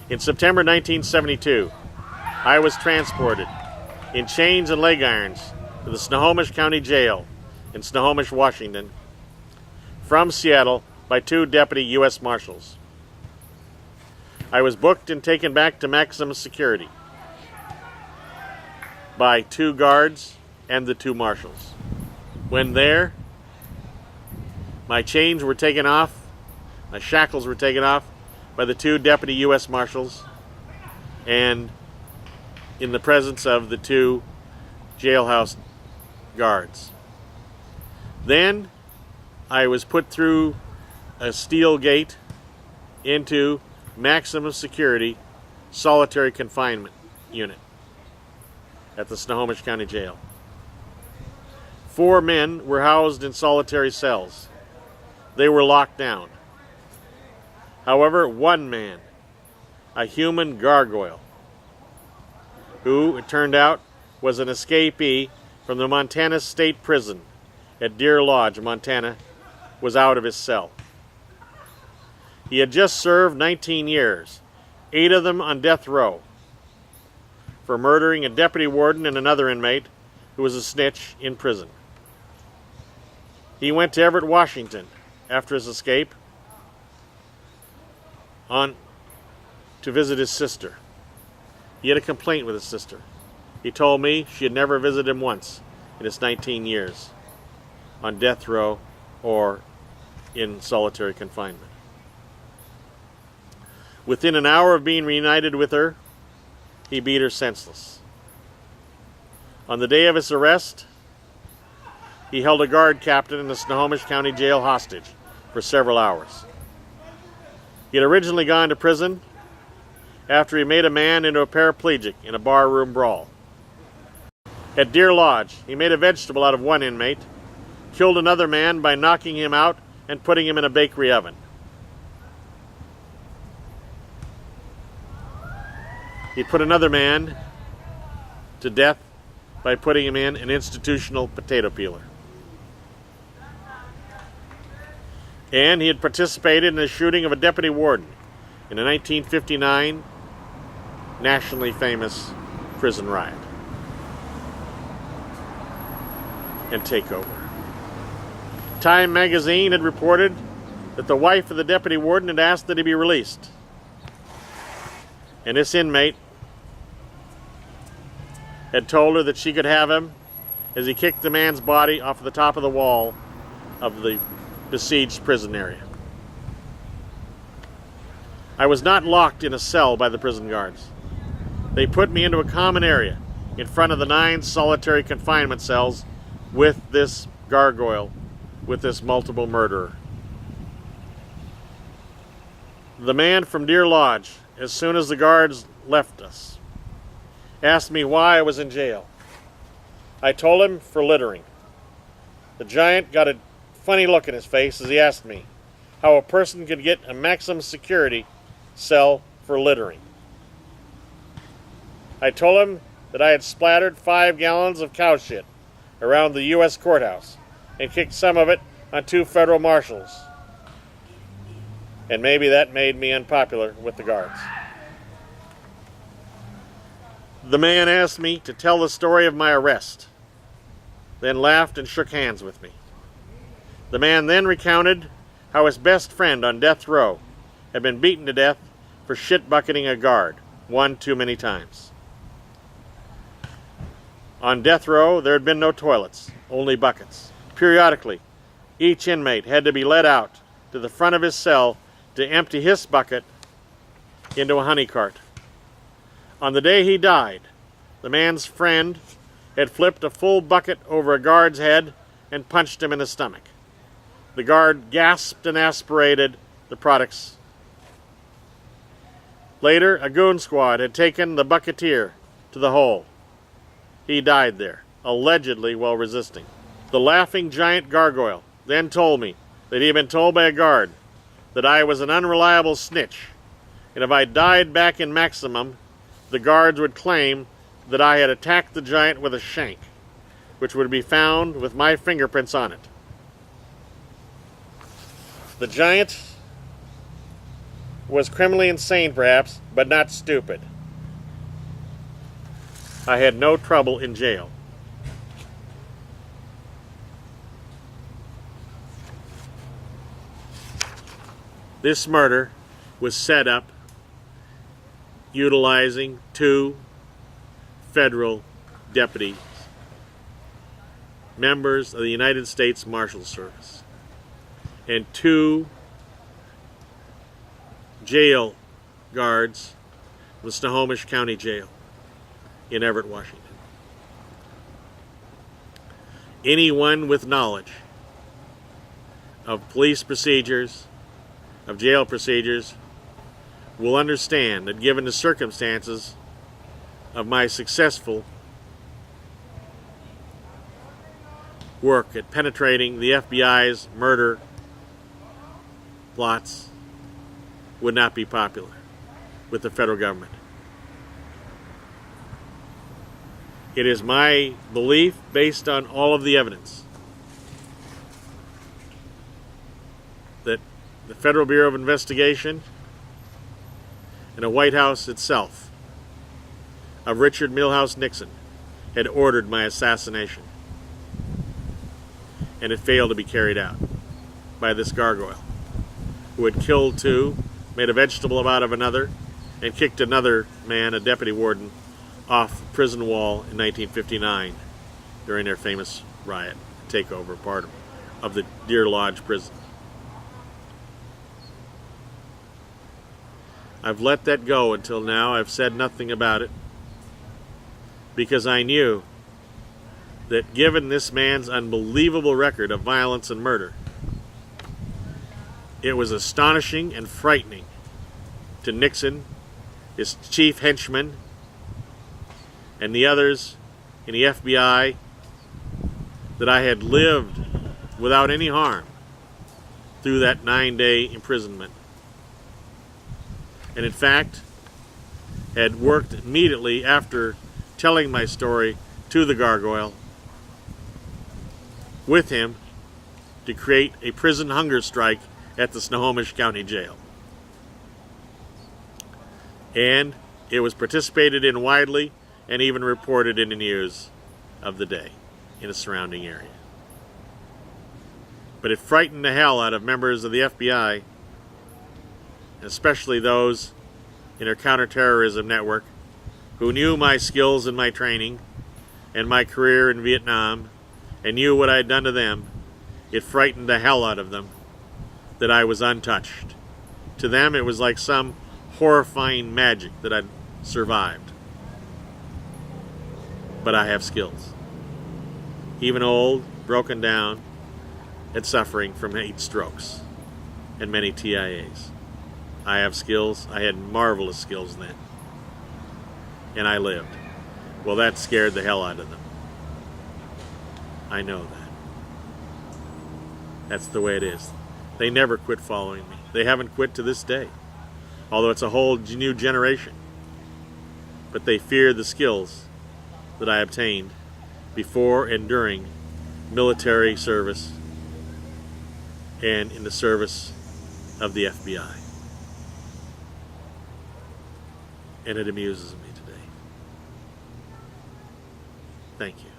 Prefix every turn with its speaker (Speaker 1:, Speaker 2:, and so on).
Speaker 1: In September 1972, I was transported in chains and leg irons to the Snohomish County Jail in Snohomish, Washington, from Seattle by 2 deputy U.S. Marshals. I was booked and taken back to maximum security by 2 guards and the 2 marshals. When there, my chains were taken off, my shackles were taken off by the 2 deputy U.S. Marshals, and in the presence of the 2 jailhouse guards. Then I was put through a steel gate into maximum security solitary confinement unit at the Snohomish County Jail. 4 men were housed in solitary cells. They were locked down. However, 1 man, a human gargoyle, who, it turned out, was an escapee from the Montana State Prison at Deer Lodge, Montana, was out of his cell. He had just served 19 years, 8 of them on death row, for murdering a deputy warden and another inmate who was a snitch in prison. He went to Everett, Washington, after his escape, to visit his sister. He had a complaint with his sister. He told me she had never visited him once in his 19 years on death row or in solitary confinement. Within an hour of being reunited with her, he beat her senseless. On the day of his arrest, he held a guard captain in the Snohomish County Jail hostage for several hours. He had originally gone to prison after he made a man into a paraplegic in a barroom brawl. At Deer Lodge, he made a vegetable out of 1 inmate, killed another man by knocking him out and putting him in a bakery oven. He put another man to death by putting him in an institutional potato peeler. And he had participated in the shooting of a deputy warden in a 1959 nationally famous prison riot and takeover. Time magazine had reported that the wife of the deputy warden had asked that he be released. And this inmate had told her that she could have him as he kicked the man's body off the top of the wall of the besieged prison area. I was not locked in a cell by the prison guards. They put me into a common area in front of the 9 solitary confinement cells with this gargoyle, with this multiple murderer. The man from Deer Lodge, as soon as the guards left us, asked me why I was in jail. I told him for littering. The giant got a funny look in his face as he asked me how a person could get a maximum security cell for littering. I told him that I had splattered 5 gallons of cow shit around the U.S. courthouse and kicked some of it on 2 federal marshals. And maybe that made me unpopular with the guards. The man asked me to tell the story of my arrest, then laughed and shook hands with me. The man then recounted how his best friend on death row had been beaten to death for shit-bucketing a guard 1 too many times. On death row, there had been no toilets, only buckets. Periodically, each inmate had to be led out to the front of his cell to empty his bucket into a honey cart. On the day he died, the man's friend had flipped a full bucket over a guard's head and punched him in the stomach. The guard gasped and aspirated the products. Later, a goon squad had taken the bucketeer to the hole. He died there, allegedly while resisting. The laughing giant gargoyle then told me that he had been told by a guard that I was an unreliable snitch, and if I died back in maximum, the guards would claim that I had attacked the giant with a shank, which would be found with my fingerprints on it. The giant was criminally insane perhaps, but not stupid. I had no trouble in jail. This murder was set up utilizing 2 federal deputies, members of the United States Marshal Service, and 2 jail guards from the Snohomish County Jail in Everett, Washington. Anyone with knowledge of police procedures, of jail procedures, will understand that given the circumstances of my successful work at penetrating the FBI's murder plots would not be popular with the federal government. It is my belief, based on all of the evidence, that the Federal Bureau of Investigation and the White House itself of Richard Milhouse Nixon had ordered my assassination, and it failed to be carried out by this gargoyle who had killed 2, made a vegetable out of another, and kicked another man, a deputy warden, off the prison wall in 1959 during their famous riot, takeover part of the Deer Lodge prison. I've let that go until now. I've said nothing about it because I knew that given this man's unbelievable record of violence and murder, it was astonishing and frightening to Nixon, his chief henchman, and the others in the FBI that I had lived without any harm through that 9-day imprisonment. And in fact, had worked immediately after telling my story to the gargoyle with him to create a prison hunger strike at the Snohomish County Jail. And it was participated in widely and even reported in the news of the day in the surrounding area. But it frightened the hell out of members of the FBI, especially those in their counterterrorism network who knew my skills and my training and my career in Vietnam and knew what I had done to them. It frightened the hell out of them that I was untouched. To them, it was like some horrifying magic that I'd survived. But I have skills. Even old, broken down, and suffering from 8 strokes and many TIAs. I have skills. I had marvelous skills then. And I lived. Well, that scared the hell out of them. I know that. That's the way it is. They never quit following me. They haven't quit to this day. Although it's a whole new generation. But they fear the skills that I obtained before and during military service and in the service of the FBI. And it amuses me today. Thank you.